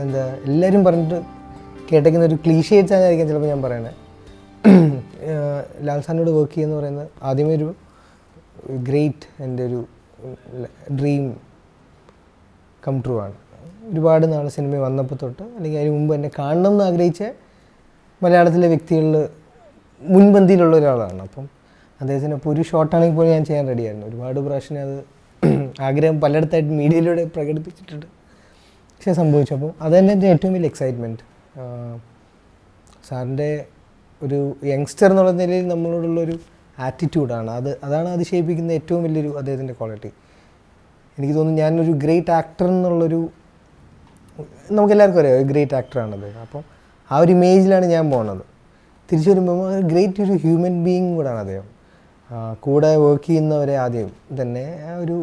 എന്താ എല്ലാവരും പറഞ്ഞിട്ട് കേട്ടേക്കുന്ന ഒരു ക്ലീഷേഡ്സ് ആയിരിക്കും ചിലപ്പോൾ ഞാൻ പറയണത്. ലാൽ സാറിനോട് വർക്ക് ചെയ്യുക എന്ന് പറയുന്നത് ആദ്യമേ ഒരു ഗ്രേറ്റ് എൻ്റെ ഒരു ഡ്രീം കം ട്രൂ ആണ്. ഒരുപാട് നാൾ സിനിമ വന്നപ്പോൾ തൊട്ട് അല്ലെങ്കിൽ അതിന് മുമ്പ് എന്നെ കാണണം എന്ന് ആഗ്രഹിച്ച മലയാളത്തിലെ വ്യക്തികളിൽ മുൻപന്തിയിലുള്ള ഒരാളാണ്. അപ്പം അദ്ദേഹത്തിനപ്പോൾ ഒരു ഷോട്ടാണെങ്കിൽ പോലും ഞാൻ ചെയ്യാൻ റെഡിയായിരുന്നു. ഒരുപാട് പ്രാവശ്യം അത് ആഗ്രഹം പലയിടത്തായിട്ട് മീഡിയയിലൂടെ പ്രകടിപ്പിച്ചിട്ടുണ്ട്. പക്ഷേ സംഭവിച്ചു. അപ്പം അത് തന്നെ എൻ്റെ ഏറ്റവും വലിയ എക്സൈറ്റ്മെൻറ്റ്. സാറിൻ്റെ ഒരു യങ്സ്റ്റർ എന്നുള്ള നിലയിൽ നമ്മളോടുള്ളൊരു ആറ്റിറ്റ്യൂഡാണ് അതാണ് അതിശയിപ്പിക്കുന്ന ഏറ്റവും വലിയൊരു അദ്ദേഹത്തിൻ്റെ ക്വാളിറ്റി. എനിക്ക് തോന്നുന്നു ഞാനൊരു ഗ്രേറ്റ് ആക്ടർ എന്നുള്ളൊരു നമുക്കെല്ലാവർക്കും അറിയാം ഒരു ഗ്രേറ്റ് ആക്ടറാണ് അദ്ദേഹം. അപ്പം ആ ഒരു ഇമേജിലാണ് ഞാൻ പോകുന്നത്. തിരിച്ചു വരുമ്പോൾ ഗ്രേറ്റ് ഒരു ഹ്യൂമൻ ബീയിങ് കൂടാണ് അദ്ദേഹം. കൂടെ വർക്ക് ചെയ്യുന്നവരെ ആദ്യം തന്നെ ആ ഒരു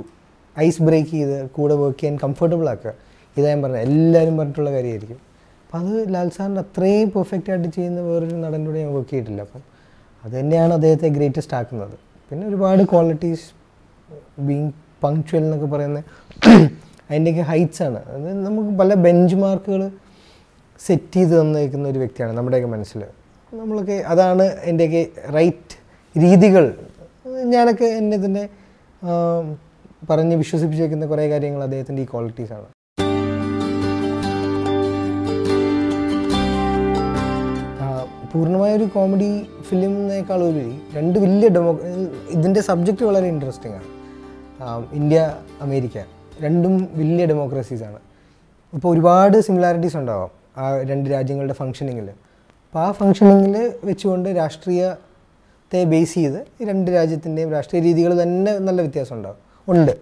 ഐസ് ബ്രേക്ക് ചെയ്ത് കൂടെ വർക്ക് ചെയ്യാൻ കംഫർട്ടബിൾ ആക്കുക. ഇതാ ഞാൻ പറഞ്ഞത് എല്ലാവരും പറഞ്ഞിട്ടുള്ള കാര്യമായിരിക്കും. അപ്പം അത് ലാൽ സാറിന് അത്രയും പെർഫെക്റ്റ് ആയിട്ട് ചെയ്യുന്ന വേറൊരു നടനോട് ഞാൻ വർക്ക് ചെയ്തിട്ടില്ല. അപ്പം അത് തന്നെയാണ് അദ്ദേഹത്തെ ഗ്രേറ്റസ്റ്റ് ആക്കുന്നത്. പിന്നെ ഒരുപാട് ക്വാളിറ്റീസ് ബീങ് പങ്ക്ച്വൽ എന്നൊക്കെ പറയുന്നത് അതിൻ്റെയൊക്കെ ഹൈറ്റ്സാണ്. അത് നമുക്ക് പല ബെഞ്ച് മാർക്കുകൾ സെറ്റ് ചെയ്ത് തന്നേക്കുന്ന ഒരു വ്യക്തിയാണ് നമ്മുടെയൊക്കെ മനസ്സിൽ. നമ്മളൊക്കെ അതാണ് എൻ്റെയൊക്കെ റൈറ്റ് രീതികൾ. ഞാനൊക്കെ എന്നെ തന്നെ പറഞ്ഞ് വിശ്വസിപ്പിച്ച് വയ്ക്കുന്ന കുറേ കാര്യങ്ങൾ അദ്ദേഹത്തിൻ്റെ ഈ ക്വാളിറ്റീസാണ്. പൂർണ്ണമായൊരു കോമഡി ഫിലിമിനേക്കാളുപരി രണ്ട് വലിയ ഇതിൻ്റെ സബ്ജക്റ്റ് വളരെ ഇൻട്രസ്റ്റിംഗ് ആണ്. ഇന്ത്യ അമേരിക്ക രണ്ടും വലിയ ഡെമോക്രസീസാണ്. ഇപ്പോൾ ഒരുപാട് സിമിലാരിറ്റീസ് ഉണ്ടാവാം ആ രണ്ട് രാജ്യങ്ങളുടെ ഫങ്ഷനിങ്ങിൽ. അപ്പോൾ ആ ഫങ്ഷനിങ്ങിൽ വെച്ചുകൊണ്ട് രാഷ്ട്രീയത്തെ ബേസ് ചെയ്ത് ഈ രണ്ട് രാജ്യത്തിൻ്റെയും രാഷ്ട്രീയ രീതികൾ തന്നെ നല്ല വ്യത്യാസം ഉണ്ട്.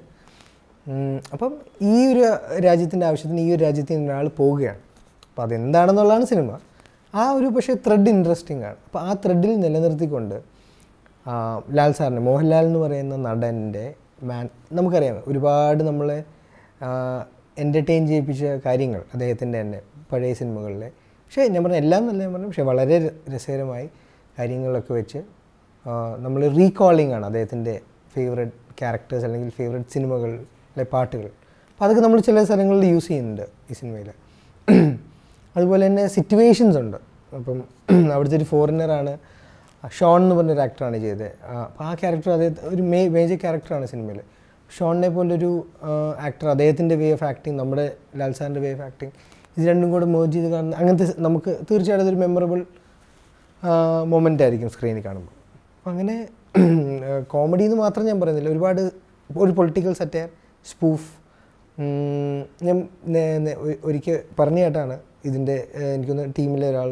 അപ്പം ഈ ഒരു രാജ്യത്തിൻ്റെ ആവശ്യത്തിന് ഈ ഒരു രാജ്യത്തിൽ നിന്ന് ഒരാൾ പോവുകയാണ്. അപ്പോൾ അതെന്താണെന്നുള്ളതാണ് സിനിമ. ആ ഒരു പക്ഷേ ത്രെഡ് ഇൻട്രസ്റ്റിംഗ് ആണ്. അപ്പോൾ ആ ത്രെഡിൽ നിലനിർത്തിക്കൊണ്ട് ലാൽ സാറിന് മോഹൻലാൽ എന്ന് പറയുന്ന നടൻ്റെ നമുക്കറിയാം ഒരുപാട് നമ്മളെ എൻ്റർടൈൻ ചെയ്യിപ്പിച്ച കാര്യങ്ങൾ അദ്ദേഹത്തിൻ്റെ തന്നെ പഴയ സിനിമകളിലെ. പക്ഷേ ഞാൻ പറഞ്ഞ എല്ലാം നല്ല ഞാൻ പറഞ്ഞു. പക്ഷേ വളരെ രസകരമായി കാര്യങ്ങളൊക്കെ വെച്ച് നമ്മൾ റീകോളിംഗ് ആണ് അദ്ദേഹത്തിൻ്റെ ഫേവറേറ്റ് ക്യാരക്ടേഴ്സ് അല്ലെങ്കിൽ ഫേവറേറ്റ് സിനിമകളിലെ പാട്ടുകൾ. അപ്പോൾ അതൊക്കെ നമ്മൾ ചില സ്ഥലങ്ങളിൽ യൂസ് ചെയ്യുന്നുണ്ട് ഈ സിനിമയിൽ. അതുപോലെ തന്നെ സിറ്റുവേഷൻസ് ഉണ്ട്. അപ്പം അവിടുത്തെ ഒരു ഫോറിനറാണ് ഷോൺ എന്ന് പറഞ്ഞൊരു ആക്ടറാണ് ചെയ്തത്. അപ്പോൾ ആ ക്യാരക്ടർ അദ്ദേഹം ഒരു മേജർ ക്യാരക്ടറാണ് സിനിമയിൽ. ഷോണിനെ പോലൊരു ആക്ടർ അദ്ദേഹത്തിൻ്റെ വേ ഓഫ് ആക്ടിങ് നമ്മുടെ ലാൽ സാറിൻ്റെ വേ ഓഫ് ആക്ടിങ് ഇത് രണ്ടും കൂടെ മേർജ് ചെയ്ത് കാണുന്ന അങ്ങനത്തെ നമുക്ക് തീർച്ചയായിട്ടും ഒരു മെമ്മറബിൾ മൊമെൻ്റ് ആയിരിക്കും സ്ക്രീനിൽ കാണുമ്പോൾ. അപ്പം അങ്ങനെ കോമഡി എന്ന് മാത്രം ഞാൻ പറയുന്നില്ല. ഒരുപാട് ഒരു പൊളിറ്റിക്കൽ സറ്റയർ സ്പൂഫ് ഞാൻ ഒരിക്കൽ പറഞ്ഞു കേട്ടാണ് ഇതിൻ്റെ എനിക്കൊന്ന് ടീമിലെ ഒരാൾ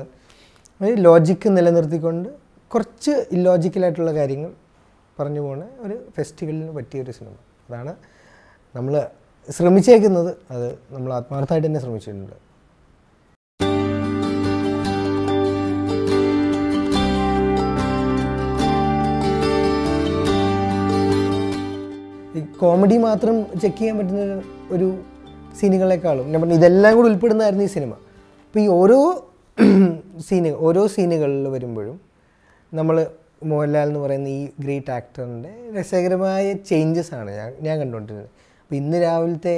ലോജിക്ക് നിലനിർത്തിക്കൊണ്ട് കുറച്ച് ഇല്ലോജിക്കലായിട്ടുള്ള കാര്യങ്ങൾ പറഞ്ഞു പോകുന്ന ഒരു ഫെസ്റ്റിവലിന് പറ്റിയൊരു സിനിമ. അതാണ് നമ്മൾ ശ്രമിച്ചേക്കുന്നത്. അത് നമ്മൾ ആത്മാർത്ഥമായിട്ട് തന്നെ ശ്രമിച്ചിട്ടുണ്ട്. ഈ കോമഡി മാത്രം ചെക്ക് ചെയ്യാൻ പറ്റുന്ന ഒരു സീനുകളെക്കാളും ഞാൻ പറഞ്ഞു ഇതെല്ലാം കൂടി ഉൾപ്പെടുന്നതായിരുന്നു ഈ സിനിമ. അപ്പോൾ ഈ ഓരോ സീനുകളിൽ വരുമ്പോഴും നമ്മൾ മോഹൻലാൽ എന്ന് പറയുന്ന ഈ ഗ്രേറ്റ് ആക്ടറിൻ്റെ രസകരമായ ചേഞ്ചസ് ആണ് ഞാൻ കണ്ടുകൊണ്ടിരുന്നത്. അപ്പോൾ ഇന്ന് രാവിലത്തെ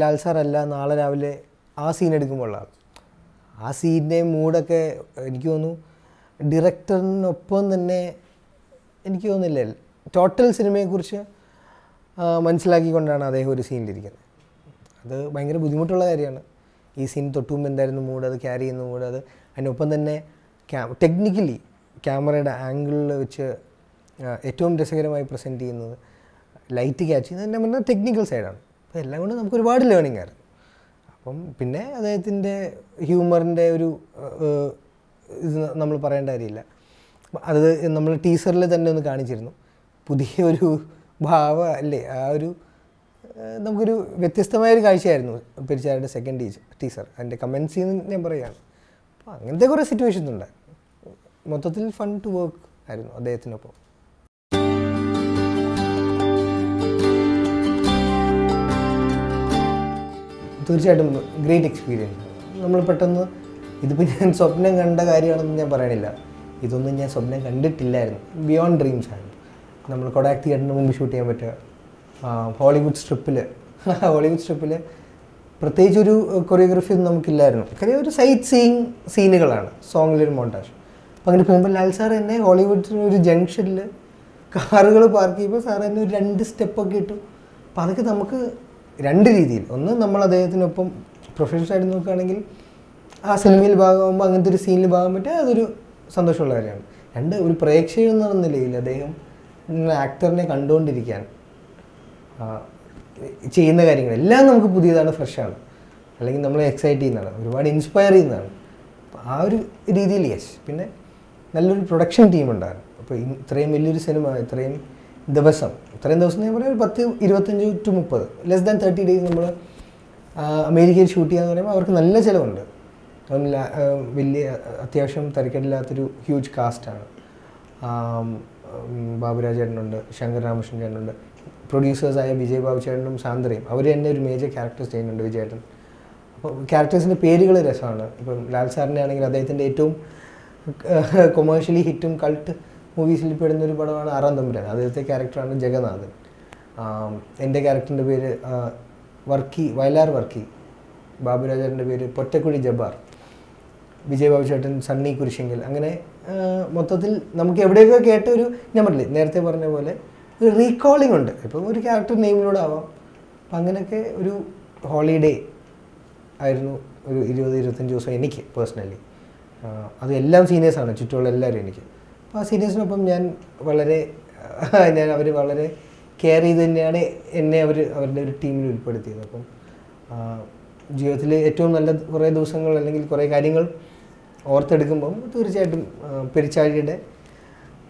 ലാൽ സാറല്ല നാളെ രാവിലെ ആ സീൻ എടുക്കുമ്പോഴാണ് ആ സീനിൻ്റെ മൂഡൊക്കെ എനിക്ക് തോന്നുന്നു ഡയറക്ടറിനൊപ്പം തന്നെ എനിക്ക് തോന്നുന്നില്ല ടോട്ടൽ സിനിമയെക്കുറിച്ച് മനസ്സിലാക്കിക്കൊണ്ടാണ് അദ്ദേഹം ഒരു സീനിലിരിക്കുന്നത്. അത് ഭയങ്കര ബുദ്ധിമുട്ടുള്ള കാര്യമാണ്. ഈ സീൻ തൊട്ടുമുമ്പ് എന്തായിരുന്നു മൂഡ്, അത് ക്യാരി ചെയ്യുന്ന മൂഡ്, അത് അതിനൊപ്പം തന്നെ ടെക്നിക്കലി ക്യാമറയുടെ ആംഗിളിൽ വെച്ച് ഏറ്റവും രസകരമായി പ്രസൻറ്റ് ചെയ്യുന്നത്, ലൈറ്റ് ക്യാച്ച് ചെയ്യുന്നത് എന്നെ പറഞ്ഞാൽ ടെക്നിക്കൽ സൈഡാണ്. അപ്പോൾ എല്ലാം കൊണ്ട് നമുക്ക് ഒരുപാട് ലേണിംഗ് ആയിരുന്നു. അപ്പം പിന്നെ അദ്ദേഹത്തിൻ്റെ ഹ്യൂമറിൻ്റെ ഒരു ഇത് നമ്മൾ പറയേണ്ട കാര്യമില്ല. അത് നമ്മൾ ടീസറിൽ തന്നെ ഒന്ന് കാണിച്ചിരുന്നു. പുതിയൊരു ഭാവം അല്ലേ, ആ ഒരു നമുക്കൊരു വ്യത്യസ്തമായൊരു കാഴ്ചയായിരുന്നു പെരിച്ചാരുടെ സെക്കൻഡ് ടീസർ. അതിൻ്റെ കമൻസിൽ നിന്ന് ഞാൻ പറയുകയാണ്. അപ്പോൾ അങ്ങനത്തെ കുറേ സിറ്റുവേഷൻസ് ഉണ്ട്. മൊത്തത്തിൽ ഫൺ ടു വർക്ക് ആയിരുന്നു അദ്ദേഹത്തിനൊപ്പം. തീർച്ചയായിട്ടും ഗ്രേറ്റ് എക്സ്പീരിയൻസ്. നമ്മൾ പെട്ടെന്ന് ഇതിപ്പോൾ ഞാൻ സ്വപ്നം കണ്ട കാര്യമാണെന്ന് ഞാൻ പറയണില്ല. ഇതൊന്നും ഞാൻ സ്വപ്നം കണ്ടിട്ടില്ലായിരുന്നു. ബിയോണ്ട് ഡ്രീംസ് ആണ്. നമ്മൾ കൊഡാക് തിയേറ്ററിന് മുമ്പ് ഷൂട്ട് ചെയ്യാൻ പറ്റുക. ഹോളിവുഡ് സ്ട്രിപ്പിൽ പ്രത്യേകിച്ചൊരു കൊറിയോഗ്രഫി ഒന്നും നമുക്കില്ലായിരുന്നു. കാര്യം ഒരു സൈറ്റ് സീയിങ് സീനുകളാണ്, സോങ്ങിലൊരു മോണ്ടാഷ്. അപ്പോൾ അങ്ങനെ പോകുമ്പോൾ ലാൽ സാർ എന്നെ ഹോളിവുഡിൽ ഒരു ജംഗ്ഷനിൽ കാറുകൾ പാർക്ക് ചെയ്യുമ്പോൾ സാർ എന്നെ ഒരു 2 സ്റ്റെപ്പൊക്കെ ഇട്ടു. അപ്പോൾ അതൊക്കെ നമുക്ക് 2 രീതിയിൽ, ഒന്ന് നമ്മൾ അദ്ദേഹത്തിനൊപ്പം പ്രൊഫഷണൽസായിട്ട് നോക്കുകയാണെങ്കിൽ ആ സിനിമയിൽ ഭാഗമാകുമ്പോൾ അങ്ങനത്തെ ഒരു സീനിൽ ഭാഗം പറ്റുക അതൊരു സന്തോഷമുള്ള കാര്യമാണ്. 2 ഒരു പ്രേക്ഷകൻ എന്ന നിലയിൽ അദ്ദേഹം ആക്ടറിനെ കണ്ടുകൊണ്ടിരിക്കാൻ ചെയ്യുന്ന കാര്യങ്ങളെല്ലാം നമുക്ക് പുതിയതാണ്, ഫ്രഷാണ്, അല്ലെങ്കിൽ നമ്മളെ എക്സൈറ്റ് ചെയ്യുന്നതാണ്, ഒരുപാട് ഇൻസ്പയർ ചെയ്യുന്നതാണ്. അപ്പോൾ ആ ഒരു രീതിയിൽ യെസ്. പിന്നെ നല്ലൊരു പ്രൊഡക്ഷൻ ടീമുണ്ടായിരുന്നു. അപ്പോൾ ഇത്രയും വലിയൊരു സിനിമ ഇത്രയും ദിവസം ഞാൻ പറയാം 10, 25 to 30 ലെസ് ദാൻ 30 days നമ്മൾ അമേരിക്കയിൽ ഷൂട്ട് ചെയ്യാന്ന് പറയുമ്പോൾ അവർക്ക് നല്ല ചിലവുണ്ട്. വലിയ അത്യാവശ്യം തിരക്കില്ലാത്തൊരു ഹ്യൂജ് കാസ്റ്റാണ്. ബാബുരാജ് ചേട്ടനുണ്ട്, ശങ്കർ രാമകൃഷ്ണൻ ചേട്ടനുണ്ട്, പ്രൊഡ്യൂസേഴ്സായ വിജയ് ബാബു ചേട്ടനും സാന്ദ്രയും അവർ തന്നെ ഒരു മേജർ ക്യാരക്ടേഴ്സ് ചെയ്യുന്നുണ്ട്, വിജയേട്ടൻ. അപ്പോൾ ക്യാരക്ടേഴ്സിൻ്റെ പേരുകൾ രസമാണ്. ഇപ്പം ലാൽ സാറിൻ്റെ ആണെങ്കിൽ അദ്ദേഹത്തിൻ്റെ ഏറ്റവും കൊമേഴ്ഷ്യലി ഹിറ്റും കൾട്ട് മൂവീസിൽ പെടുന്ന ഒരു പടമാണ് 6-ാം തമ്പുരാൻ. അദ്ദേഹത്തെ ക്യാരക്ടറാണ് ജഗന്നാഥൻ. എൻ്റെ ക്യാരക്ടറിൻ്റെ പേര് വയലാർ വർക്കി, ബാബുരാജേട്ടൻ്റെ പേര് പൊറ്റക്കുഴി ജബ്ബാർ, വിജയ് ബാബു ചേട്ടൻ സണ്ണി കുരിശെങ്കിൽ. അങ്ങനെ മൊത്തത്തിൽ നമുക്ക് എവിടെയൊക്കെ കേട്ട ഒരു, ഞാൻ പറഞ്ഞില്ലേ നേരത്തെ പറഞ്ഞ പോലെ ഒരു റീകോളിംഗ് ഉണ്ട്. ഇപ്പം ഒരു ക്യാരക്ടർ നെയിമിലൂടെ ആവാം. അപ്പം അങ്ങനെയൊക്കെ ഒരു ഹോളിഡേ ആയിരുന്നു ഒരു 20-25 ദിവസം എനിക്ക് പേഴ്സണലി. അത് എല്ലാം സീനിയേഴ്സാണ്, ചുറ്റുമുള്ള എല്ലാവരും എനിക്ക്. അപ്പോൾ ആ സീനിയേഴ്സിനൊപ്പം അവർ വളരെ കെയർ ചെയ്ത് തന്നെയാണ് എന്നെ അവരുടെ ഒരു ടീമിൽ ഉൾപ്പെടുത്തിയത്. അപ്പം ജീവിതത്തിൽ ഏറ്റവും നല്ല കുറേ ദിവസങ്ങൾ അല്ലെങ്കിൽ കുറേ കാര്യങ്ങൾ ഓർത്തെടുക്കുമ്പം തീർച്ചയായിട്ടും പെരിച്ചാഴിയുടെ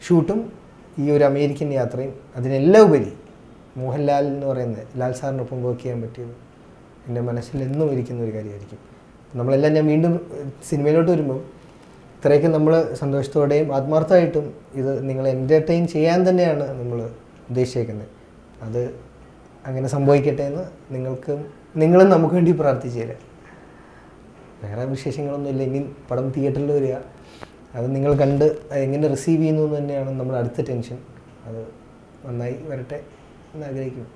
ഷൂട്ടും ഈ ഒരു അമേരിക്കൻ യാത്രയും അതിനെല്ലാം ഉപരി മോഹൻലാൽ എന്ന് പറയുന്നത് ലാൽ സാറിനൊപ്പം വർക്ക് ചെയ്യാൻ പറ്റിയത് എൻ്റെ മനസ്സിൽ എന്നും ഇരിക്കുന്ന ഒരു കാര്യമായിരിക്കും. നമ്മളെല്ലാം ഞാൻ വീണ്ടും സിനിമയിലോട്ട് വരുമ്പോൾ ഇത്രയൊക്കെ നമ്മൾ സന്തോഷത്തോടെയും ആത്മാർത്ഥമായിട്ടും ഇത് നിങ്ങളെ എൻ്റർടൈൻ ചെയ്യാൻ തന്നെയാണ് നമ്മൾ ഉദ്ദേശിച്ചേക്കുന്നത്. അത് അങ്ങനെ സംഭവിക്കട്ടെ എന്ന് നിങ്ങളും നമുക്ക് വേണ്ടി പ്രാർത്ഥിച്ചു തരാം. വേറെ വിശേഷങ്ങളൊന്നുമില്ല. ഇനി പടം തിയേറ്ററിൽ വരിക, അത് നിങ്ങൾ കണ്ട് എങ്ങനെ റിസീവ് ചെയ്യുന്നു എന്ന് തന്നെയാണ് നമ്മുടെ അടുത്ത ടെൻഷൻ. അത് നന്നായി വരട്ടെ എന്ന് ആഗ്രഹിക്കുന്നു.